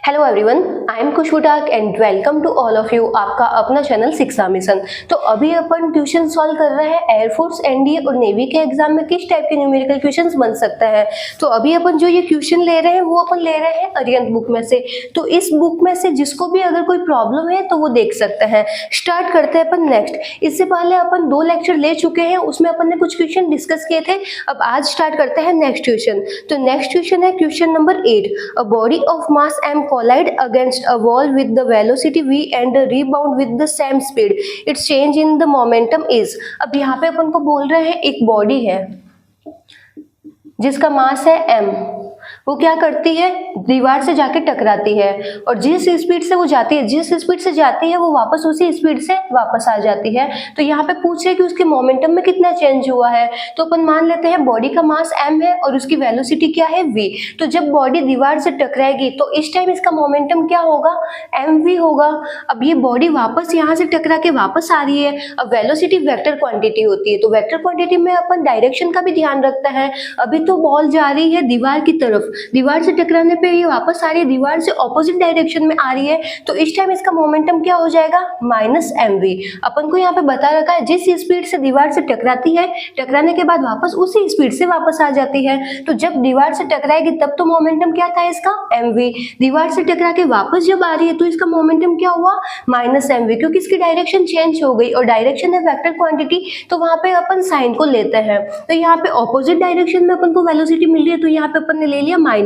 Hello everyone, I am Khushboo Tak and welcome to all of you. आपका अपना channel शिक्षा mission. तो अभी अपन क्वेश्चन सॉल्व कर रहे हैं एयरफोर्स, एनडीए और नेवी के एग्जाम में किस टाइप के न्यूमेरिकल क्वेश्चंस बन सकता है। तो अभी अपन जो ये क्वेश्चन ले रहे हैं वो अपन ले रहे हैं अरिहंत बुक में से। तो इस बुक में से जिसको भी अगर कोई प्रॉब्लम है तो वो देख सकते हैं। स्टार्ट करते हैं अपन नेक्स्ट। इससे पहले अपन 2 लेक्चर ले चुके हैं, उसमें अपन ने कुछ क्वेश्चन डिस्कस किए थे। अब आज स्टार्ट करते हैं नेक्स्ट क्वेश्चन। तो नेक्स्ट क्वेश्चन है question number 8। A body of mass m collide against a wall with the velocity v and rebound with the same speed. Its change in the momentum is। अब यहाँ पे अपन को बोल रहे हैं एक बॉडी है जिसका मास है m, वो क्या करती है, दीवार से जाके टकराती है और जिस स्पीड से वो जाती है, जिस स्पीड से जाती है वो वापस उसी स्पीड से वापस आ जाती है। तो यहाँ पे पूछ रहे हैं कि उसके मोमेंटम में कितना चेंज हुआ है। तो अपन मान लेते हैं बॉडी का मास m है और उसकी वेलोसिटी क्या है v। तो जब बॉडी दीवार से टकराएगी तो इस टाइम इसका मोमेंटम क्या होगा, mv होगा। अब ये बॉडी वापस यहाँ से टकरा के वापस आ रही है। अब वेलोसिटी वेक्टर क्वांटिटी होती है, तो वेक्टर क्वांटिटी में अपन डायरेक्शन का भी ध्यान रखते हैं। अभी तो बॉल जा रही है दीवार की तरफ, दीवार से टकराने पे ये वापस आ रही है, दीवार से ऑपोजिट डायरेक्शन में आ रही है। तो इस टाइम इसका मोमेंटम क्या हो जाएगा, -mv। अपन को यहाँ पे बता रखा है जिस स्पीड से दीवार से टकराती है, टकराने के बाद वापस उसी स्पीड से वापस आ जाती है। तो जब दीवार से टकराएगी तब तो मोमेंटम क्या था इसका, mv। दीवार से टकरा के वापस जब आ रही है तो इसका मोमेंटम क्या हुआ, -mv, क्योंकि इसकी डायरेक्शन चेंज हो गई और डायरेक्शन है वेक्टर क्वांटिटी, तो वहां पे अपन साइन को लेते हैं। तो यहाँ पे ऑपोजिट डायरेक्शन में अपन को वेलोसिटी मिल रही है, तो यहाँ पे अपन ने ले लिया -v।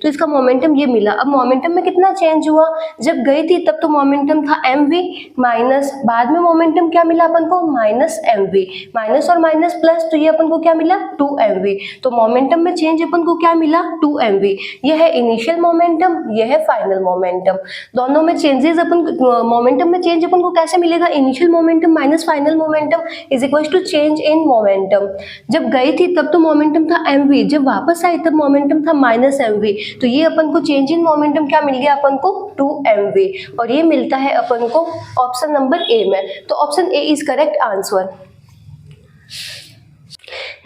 तो इसका मोमेंटम ये मिला। अब मोमेंटम में कितना चेंज हुआ, जब गई थी तब तो मोमेंटम था mv माइनस, बाद में मोमेंटम क्या मिला अपन को, -mv। माइनस और माइनस प्लस, तो ये अपन को क्या मिला, 2mv। तो मोमेंटम में चेंज अपन को क्या मिला, 2mv। ये है इनिशियल मोमेंटम, ये है फाइनल मोमेंटम। दोनों में चेंजेस अपन, मोमेंटम में चेंज अपन को कैसे मिलेगा, initial momentum minus final momentum is equal to change in momentum. जब गई थी तब तो मोमेंटम था mv, जब वापस आई तब मोमेंटम था -mv। तो ये अपन को चेंज इन मोमेंटम क्या मिल गया अपन को, 2mv। और ये मिलता है अपन को ऑप्शन नंबर ए में। तो option A is correct answer.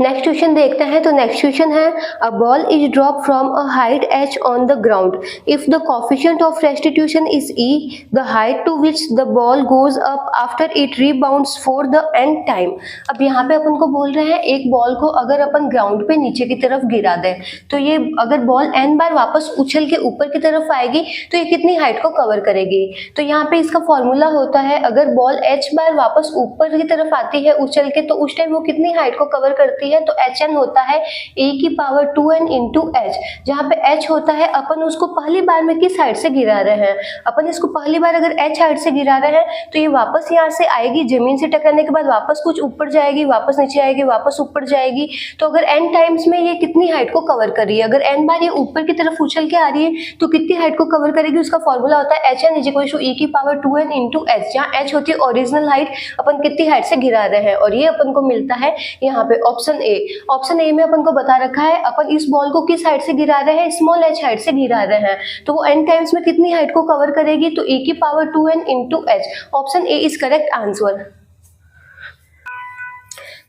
Next question देखते हैं। तो नेक्स्ट क्वेश्चन है a ball is drop from a height h on the ground if the coefficient of restitution is e, the height to which the ball goes up after it rebounds for the n time. अब यहाँ पे अपन को बोल रहे हैं एक ball को अगर अपन ग्राउंड पे नीचे की तरफ गिरा दें तो ये अगर बॉल n बार वापस उछल के ऊपर की तरफ आएगी तो ये कितनी हाइट को कवर करेगी। तो यहाँ पे इसका फॉर्मूला होता है अगर बॉल h बार वापस ऊपर की तरफ आती है उछल के तो उस टाइम वो कितनी हाइट को कवर करती है, तो hn होता है e की पावर 2n इंटू h। जहाँ पे h होता है अपन उसको पहली बार में किस हाइट से गिरा रहे हैं, अपन इसको पहली बार अगर h हाइट से गिरा रहे हैं तो ये वापस यहाँ से आएगी, जमीन से टकराने के बाद वापस कुछ ऊपर जाएगी, वापस नीचे आएगी, वापस ऊपर जाएगी। तो अगर n टाइम्स में ये कितनी हाइट को कवर कर रही है, अगर n बार ये ऊपर की तरफ उछल के आ रही है तो कितनी हाइट को कवर करेगी, उसका फॉर्मूला होता है hn is equal to e की पावर 2n इंटू h। जहाँ h होती है ओरिजिनल हाइट, अपन कितनी हाइट से गिरा रहे हैं, और ये अपन को मिलता है यहाँ पे ऑप्शन ए। ऑप्शन ए में अपन को बता रखा है अपन इस बॉल को किस हाइट से गिरा रहे हैं, स्मॉल h हाइट से गिरा रहे हैं, तो वो n टाइम्स में कितनी हाइट को कवर करेगी, तो e की power 2n into h। Option A is correct answer.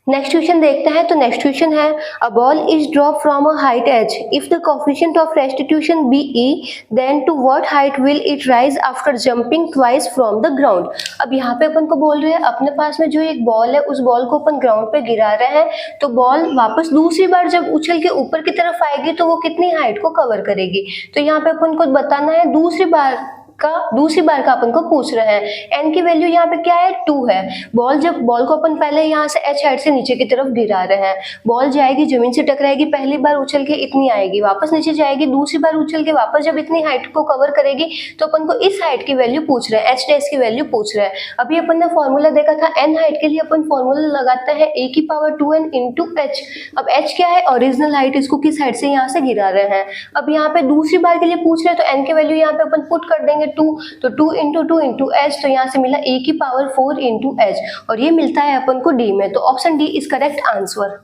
Next question देखते हैं। तो नेक्स्ट क्वेश्चन है a ball is drop from a height h if the coefficient of restitution be e, then to what height will it rise after jumping twice from the ground. अब यहाँ पे अपन को बोल रहे हैं अपने पास में जो एक बॉल है उस बॉल को अपन ग्राउंड पे गिरा रहे हैं, तो बॉल वापस दूसरी बार जब उछल के ऊपर की तरफ आएगी तो वो कितनी हाइट को कवर करेगी। तो यहाँ पे अपन को बताना है दूसरी बार का अपन को पूछ रहे हैं। n की वैल्यू यहाँ पे क्या है, 2 है। बॉल को अपन पहले यहाँ से h हाइट से नीचे की तरफ गिरा रहे हैं, बॉल जाएगी जमीन से टकराएगी, पहली बार उछल के इतनी आएगी, वापस नीचे जाएगी, दूसरी बार उछल के वापस जब इतनी हाइट को कवर करेगी तो अपन को इस हाइट की वैल्यू पूछ रहे हैं, h डैश की वैल्यू पूछ रहे हैं। अभी अपन ने फॉर्मूला देखा था n हाइट के लिए अपन फॉर्मूला लगाते हैं a की पावर 2n इंटू h। अब h क्या है, ओरिजिनल हाइट, इसको किस हाइट से यहाँ से गिरा रहे हैं। अब यहाँ पे दूसरी बार के लिए पूछ रहे हैं तो n की वैल्यू यहाँ पे अपन पुट कर देंगे 2, तो 2 इंटू 2 इंटू h, तो यहाँ से मिला e की पावर 4 इंटू h, और ये मिलता है अपन को d में। तो option D is correct answer.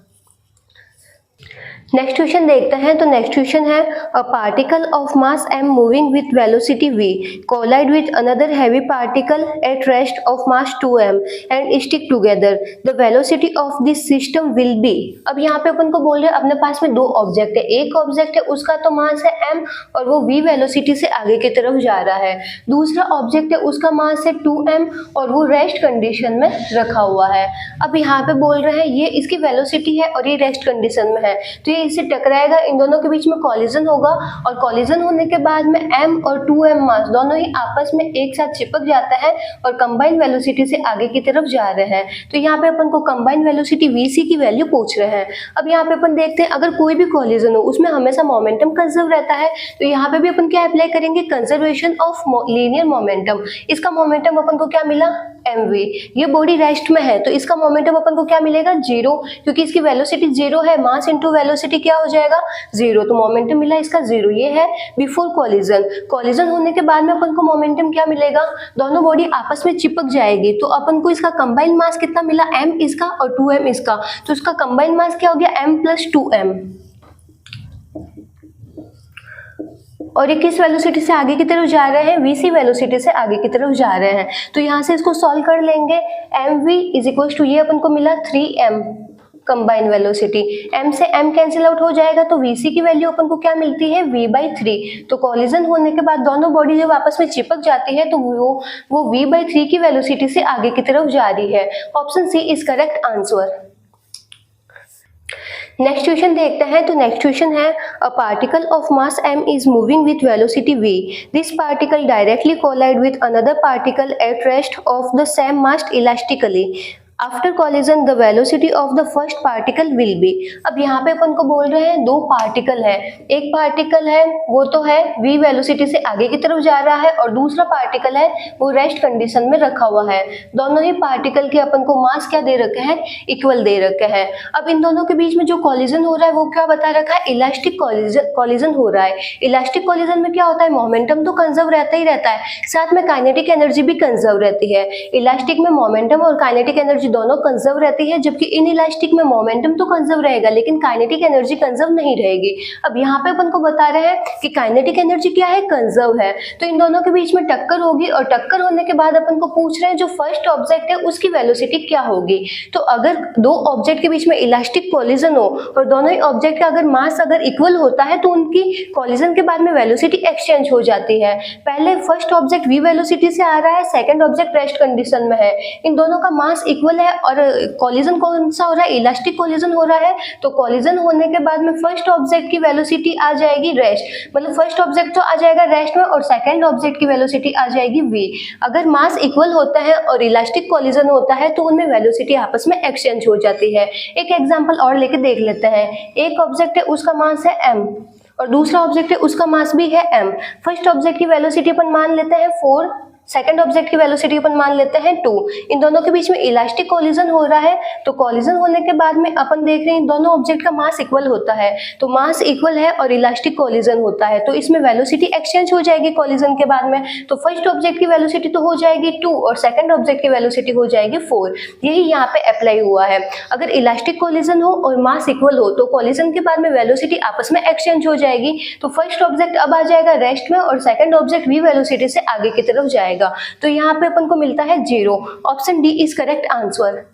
Next question देखते हैं। तो नेक्स्ट क्वेश्चन है a particle of mass m moving with velocity v collide with another heavy particle at rest of mass 2m and stick together the velocity of this system will be. अब यहाँ पे अपन को बोल रहे हैं अपने पास में दो ऑब्जेक्ट है, एक ऑब्जेक्ट है उसका तो मास है m और वो v वेलोसिटी से आगे की तरफ जा रहा है, दूसरा ऑब्जेक्ट है उसका मास है 2m और वो रेस्ट कंडीशन में रखा हुआ है। अब यहाँ पे बोल रहे हैं ये इसकी वेलोसिटी है और ये रेस्ट कंडीशन में है, तो ये इससे टकराएगा, इन दोनों के बीच में कॉलिजन होगा और कॉलिजन होने के बाद में m और 2m मास दोनों ही आपस में एक साथ चिपक जाता है और कंबाइंड वेलोसिटी से आगे की तरफ जा रहे हैं। तो यहाँ पे अपन को कंबाइंड वेलोसिटी vc की वैल्यू पूछ रहे हैं। अब यहाँ पे अपन देखते हैं अगर कोई भी कॉलिजन हो उसमें हमेशा मोमेंटम कंजर्व रहता है, तो यहाँ पे भी अपन क्या अप्लाई करेंगे, कंजर्वेशन ऑफ लीनियर मोमेंटम। इसका मोमेंटम अपन को क्या मिला, mv। ये बॉडी रेस्ट में है तो इसका मोमेंटम अपन को क्या मिलेगा, जीरो, क्योंकि इसकी वेलोसिटी जीरो है, मास इंटू वेलोसिटी क्या हो जाएगा, जीरो, तो मोमेंटम मिला इसका जीरो। ये है बिफोर कॉलिजन। कॉलिजन होने के बाद में अपन को मोमेंटम क्या मिलेगा, दोनों बॉडी आपस में चिपक जाएगी, तो अपन को इसका कंबाइंड मास कितना मिला, m इसका और 2m इसका, तो इसका कंबाइंड मास क्या हो गया, m प्लस 2m। और ये किस वेलोसिटी से आगे की तरफ जा रहे हैं, vc वेलोसिटी से आगे की तरफ जा रहे हैं। तो यहाँ से इसको सॉल्व कर लेंगे, mv इज इक्वल टू, ये अपन को मिला 3m कंबाइंड वेलोसिटी, m से m कैंसिल आउट हो जाएगा तो vc की वैल्यू अपन को क्या मिलती है, v/3। तो कॉलिजन होने के बाद दोनों बॉडी जब आपस में चिपक जाती है तो वो v/3 की वेलोसिटी से आगे की तरफ जा रही है। Option C is correct answer. Next question देखते हैं। तो नेक्स्ट क्वेश्चन है a particle of mass m is moving with velocity v this particle directly collide with another particle at rest of the same mass elastically after collision the velocity of the first particle will be. अब यहाँ पे अपन को बोल रहे हैं दो particle है, एक पार्टिकल है वो तो है v वेलोसिटी से आगे की तरफ जा रहा है और दूसरा पार्टिकल है वो रेस्ट कंडीशन में रखा हुआ है। दोनों ही पार्टिकल के अपन को मास क्या दे रखे हैं, इक्वल दे रखे हैं। अब इन दोनों के बीच में जो कॉलिजन हो रहा है वो क्या बता रखा है, इलास्टिक कॉलिजन हो रहा है। इलास्टिक कॉलिजन में क्या होता है, मोमेंटम तो कंजर्व रहता ही रहता है, साथ में काइनेटिक एनर्जी भी कंजर्व रहती है। इलास्टिक में मोमेंटम और काइनेटिक एनर्जी दोनों कंजर्व रहती है, जबकि इन इलास्टिक में मोमेंटम तो कंजर्व रहेगा लेकिन काइनेटिक एनर्जी कंजर्व नहीं रहेगी। अब यहाँ पे अपन को बता रहे हैं कि काइनेटिक एनर्जी क्या है, कंजर्व है, तो इन दोनों के बीच में टक्कर होगी और टक्कर होने के बाद अपन को पूछ रहे हैं जो फर्स्ट ऑब्जेक्ट है उसकी वेलोसिटी क्या होगी। तो अगर दो ऑब्जेक्ट के बीच में इलास्टिक कॉलिजन हो और दोनों ही ऑब्जेक्ट का अगर मास अगर इक्वल होता है तो उनकी कॉलिजन के बाद में वेलोसिटी एक्सचेंज हो जाती है। पहले फर्स्ट ऑब्जेक्ट v वेलोसिटी से आ रहा है, सेकंड ऑब्जेक्ट रेस्ट कंडीशन में है, इन दोनों का मास इक्वल है और कॉलिजन कौन सा हो रहा है, इलास्टिक कॉलिजन हो रहा है। तो कॉलिजन होने के बाद में फर्स्ट ऑब्जेक्ट की वेलोसिटी आ जाएगी रेस्ट, मतलब फर्स्ट ऑब्जेक्ट तो आ जाएगा रेस्ट में और सेकंड ऑब्जेक्ट की वेलोसिटी आ जाएगी v। अगर मास इक्वल होता है और इलास्टिक कॉलिजन होता है तो उनमें वेलोसिटी आपस में एक्सचेंज हो जाती है। एक एग्जांपल और लेके देख लेते हैं। एक ऑब्जेक्ट है उसका मास है m और दूसरा ऑब्जेक्ट है उसका मास भी है m। फर्स्ट ऑब्जेक्ट की वेलोसिटी अपन मान लेते हैं 4, सेकंड ऑब्जेक्ट की वेलोसिटी अपन मान लेते हैं 2। इन दोनों के बीच में इलास्टिक कॉलिजन हो रहा है, तो कॉलिजन होने के बाद में अपन देख रहे हैं दोनों ऑब्जेक्ट का मास इक्वल होता है, तो मास इक्वल है और इलास्टिक कॉलिजन होता है तो इसमें वेलोसिटी एक्सचेंज हो जाएगी कॉलिजन के बाद में। तो फर्स्ट ऑब्जेक्ट की वेलोसिटी तो हो जाएगी 2 और सेकंड ऑब्जेक्ट की वेलोसिटी हो जाएगी 4। यही यहाँ पे अप्लाई हुआ है। अगर इलास्टिक कॉलिजन हो और मास इक्वल हो तो कॉलिजन के बाद में वेलोसिटी आपस में एक्सचेंज हो जाएगी, तो फर्स्ट ऑब्जेक्ट अब आ जाएगा रेस्ट में और सेकंड ऑब्जेक्ट v वेलोसिटी से आगे की तरफ जाएगा। तो यहाँ पे अपन को मिलता है 0। Option D is correct answer.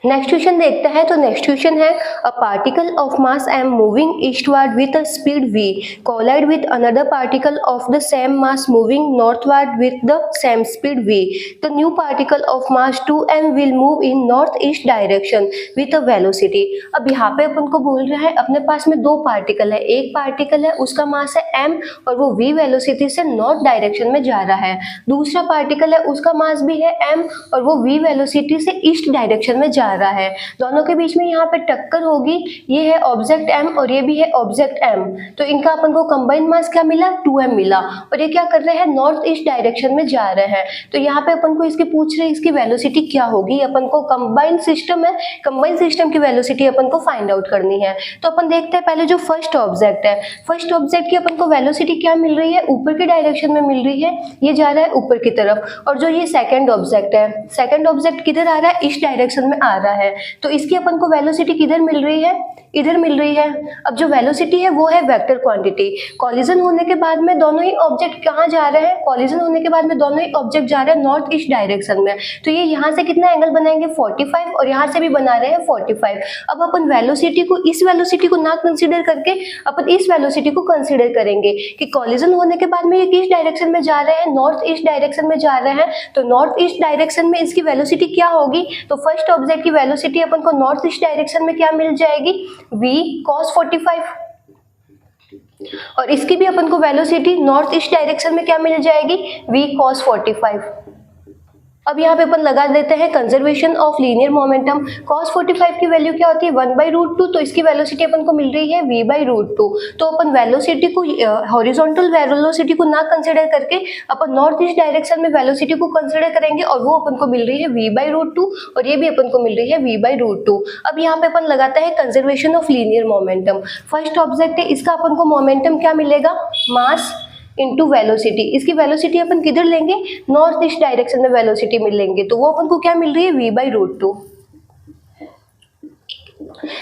Next question देखते हैं। तो नेक्स्ट क्वेश्चन है a particle of mass m moving eastward with a speed v collide with another particle of the same mass moving northward with the same speed v the new particle of mass 2m will move in north east direction with a velocity. अब यहाँ पे अपन को बोल रहा है अपने पास में दो पार्टिकल है, एक पार्टिकल है उसका मास है m और वो v वेलोसिटी से नॉर्थ डायरेक्शन में जा रहा है, दूसरा पार्टिकल है उसका मास भी है m और वो v वेलोसिटी से ईस्ट डायरेक्शन में जा रहा है। दोनों के बीच में यहाँ पे टक्कर होगी, ये है ऑब्जेक्ट m और ये भी है ऑब्जेक्ट m, तो इनका अपन को कंबाइंड मास क्या मिला, 2m मिला और ये क्या कर रहे हैं, नॉर्थ ईस्ट डायरेक्शन में जा रहे हैं। तो यहाँ पे अपन को इसकी पूछ रहे हैं इसकी वेलोसिटी क्या होगी। अपन को कंबाइंड सिस्टम है, कंबाइंड सिस्टम की वेलोसिटी अपन को फाइंड आउट करनी है। तो अपन देखते हैं पहले जो फर्स्ट ऑब्जेक्ट है, फर्स्ट ऑब्जेक्ट की अपन को वेलोसिटी क्या मिल रही है, ऊपर की डायरेक्शन में मिल रही है, ये जा रहा है ऊपर की तरफ। और जो ये सेकंड ऑब्जेक्ट है, सेकंड ऑब्जेक्ट किधर आ रहा है, ईस्ट डायरेक्शन में आ आ रहा है तो इसकी अपन को वेलोसिटी किधर मिल रही है, इधर मिल रही है। अब जो वेलोसिटी है वो है वेक्टर क्वांटिटी। कॉलिजन होने के बाद में दोनों ही ऑब्जेक्ट कहाँ जा रहे हैं, कॉलिजन होने के बाद में दोनों ही ऑब्जेक्ट जा रहे हैं नॉर्थ ईस्ट डायरेक्शन में, तो ये यहाँ से कितना एंगल बनाएंगे 45 और यहाँ से भी बना रहे हैं 45। अब अपन वेलोसिटी को, इस वेलोसिटी को ना कंसीडर करके अपन इस वेलोसिटी को कंसीडर करेंगे कि कॉलिजन होने के बाद में ये किस डायरेक्शन में जा रहे हैं, नॉर्थ ईस्ट डायरेक्शन में जा रहे हैं, तो नॉर्थ ईस्ट डायरेक्शन में इसकी वेलोसिटी क्या होगी, तो फर्स्ट ऑब्जेक्ट की वेलोसिटी अपन को नॉर्थ ईस्ट डायरेक्शन में क्या मिल जाएगी, v cos 45, और इसकी भी अपन को वेलोसिटी नॉर्थ ईस्ट डायरेक्शन में क्या मिल जाएगी, v cos 45। अब यहाँ पे अपन लगा देते हैं conservation of linear momentum. cos 45 की वैल्यू क्या होती है 1/√2, तो इसकी वेलोसिटी अपन को मिल रही है v/√2। तो अपन वेलोसिटी को, हॉरिजॉन्टल वेलोसिटी को ना कंसीडर करके अपन नॉर्थ ईस्ट डायरेक्शन में वेलोसिटी को कंसीडर करेंगे और वो अपन को मिल रही है v/√2 और ये भी अपन को मिल रही है v/√2। अब यहाँ पे अपन लगाता है conservation of linear momentum. First object है, इसका अपन को मोमेंटम क्या मिलेगा, मास इनटू वेलोसिटी। इसकी वेलोसिटी अपन किधर लेंगे, नॉर्थ ईस्ट डायरेक्शन में वेलोसिटी मिलेंगे, तो वो अपन को क्या मिल रही है v/√2।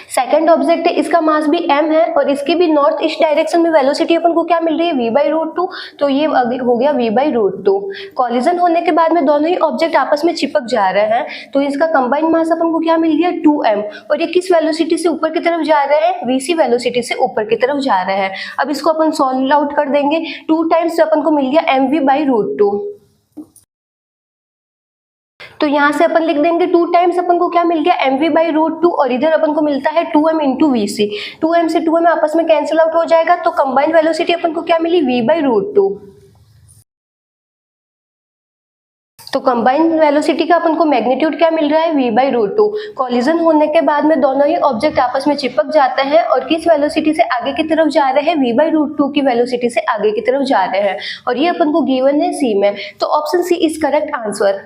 सेकंड ऑब्जेक्ट है, इसका मास भी m है और इसकी भी नॉर्थ ईस्ट डायरेक्शन में वेलोसिटी अपन को क्या मिल रही है v/√2, तो ये हो गया v/√2। कॉलिजन होने के बाद में दोनों ही ऑब्जेक्ट आपस में चिपक जा रहे हैं तो इसका कंबाइंड मास अपन को क्या मिल गया 2m, और ये किस वेलोसिटी से ऊपर की तरफ जा रहे हैं, vc वेलोसिटी से ऊपर की तरफ जा रहे हैं। अब इसको अपन सॉल्व आउट कर देंगे, 2 टाइम्स अपन को मिल गया mv/√2, तो यहाँ से अपन लिख देंगे 2 टाइम्स अपन को क्या मिल गया mv/√2 और इधर अपन को मिलता है 2m इंटू vc। 2m से 2m आपस में कैंसिल आउट हो जाएगा तो कंबाइंड वेलोसिटी अपन को क्या मिली v/√2। तो कंबाइंड वेलोसिटी का अपन को मैग्नीट्यूड क्या मिल रहा है v/√2। कॉलिजन होने के बाद में दोनों ही ऑब्जेक्ट आपस में चिपक जाते हैं और किस वेलोसिटी से आगे की तरफ जा रहे हैं, v/√2 की वेलोसिटी से आगे की तरफ जा रहे हैं और ये अपन को गिवन है सी में, तो option C is correct answer.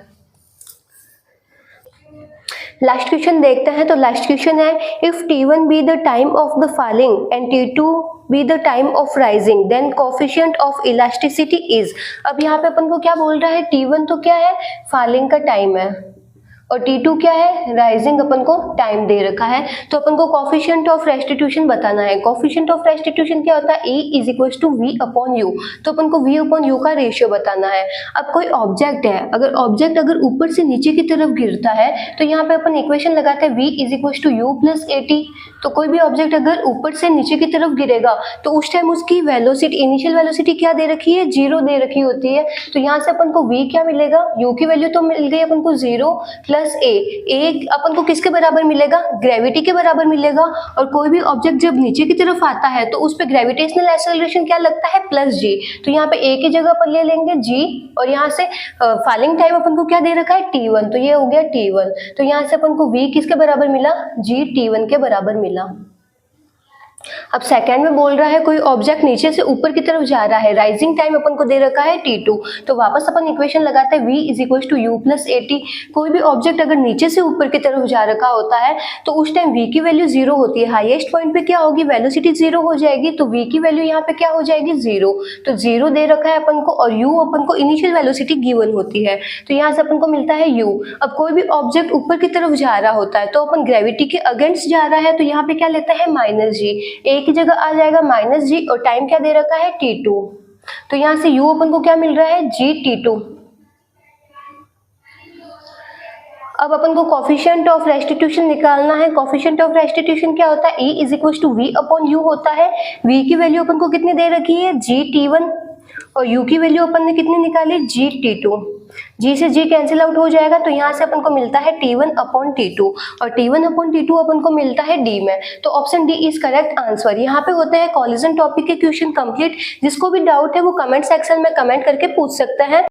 Last question देखते हैं, तो लास्ट क्वेश्चन है if t1 be the time of the falling and t2 be the time of rising then coefficient of elasticity is. अब यहाँ पे अपन को क्या बोल रहा है, t1 तो क्या है फॉलिंग का टाइम है और t2 क्या है, राइजिंग अपन को टाइम दे रखा है, तो अपन को कोफिशिएंट ऑफ रेस्टिट्यूशन बताना है। कोफिशिएंट ऑफ रेस्टिट्यूशन क्या होता है, E = v/u, तो अपन को v/u का रेशियो बताना है। अब कोई ऑब्जेक्ट है, अगर ऑब्जेक्ट अगर ऊपर से नीचे की तरफ गिरता है तो यहाँ पे अपन इक्वेशन लगाते हैं v = u + at। तो कोई भी ऑब्जेक्ट अगर ऊपर से नीचे की तरफ गिरेगा तो उस टाइम उसकी वेलोसिटी, इनिशियल वेलोसिटी क्या दे रखी है, 0 दे रखी होती है, तो यहाँ से अपन को v क्या मिलेगा, u की वैल्यू तो मिल गई अपन को 0 + a अपन को किसके बराबर मिलेगा, ग्रेविटी के बराबर मिलेगा। और कोई भी ऑब्जेक्ट जब नीचे की तरफ आता है तो उस पे ग्रेविटेशनल एक्सेलरेशन क्या लगता है, +g, तो यहाँ पे a की जगह पर ले लेंगे g और यहाँ से फॉलिंग टाइम अपन को क्या दे रखा है t1, तो ये हो गया t1, तो यहाँ से अपन को v किसके बराबर मिला, g t1 के बराबर मिला। अब सेकंड में बोल रहा है कोई ऑब्जेक्ट नीचे से ऊपर की तरफ जा रहा है, राइजिंग टाइम अपन को दे रखा है t2, तो वापस अपन इक्वेशन लगाते हैं v = u + at। कोई भी ऑब्जेक्ट अगर नीचे से ऊपर की तरफ जा रखा होता है तो उस टाइम v की वैल्यू 0 होती है, हाईएस्ट पॉइंट पे क्या होगी, वेलोसिटी 0 हो जाएगी, तो v की वैल्यू यहाँ पे क्या हो जाएगी 0, तो 0 दे रखा है अपन को और u अपन को इनिशियल वेलोसिटी गिवन होती है, तो यहाँ से अपन को मिलता है u। अब कोई भी ऑब्जेक्ट ऊपर की तरफ जा रहा होता है तो अपन ग्रेविटी के अगेंस्ट जा रहा है, तो यहाँ पे क्या लेता है -g, a की जगह आ जाएगा -g और टाइम क्या दे रखा है t2, तो यहाँ से u अपन को क्या मिल रहा है g t2। अब अपन को कोफिशिएंट ऑफ रेस्टिट्यूशन निकालना है। कोफिशिएंट ऑफ रेस्टिट्यूशन क्या होता है, E = v/u होता है। v की वैल्यू अपन को कितनी दे रखी है, g t1, और u की वैल्यू अपन ने कितनी निकाली, g t2। g से g कैंसिल आउट हो जाएगा, तो यहाँ से अपन को मिलता है t1/t2 और t1/t2 अपन को मिलता है d में, तो option D is correct answer. यहाँ पे होते हैं कॉलिजन टॉपिक के क्वेश्चन कंप्लीट। जिसको भी डाउट है वो कमेंट सेक्शन में कमेंट करके पूछ सकते हैं।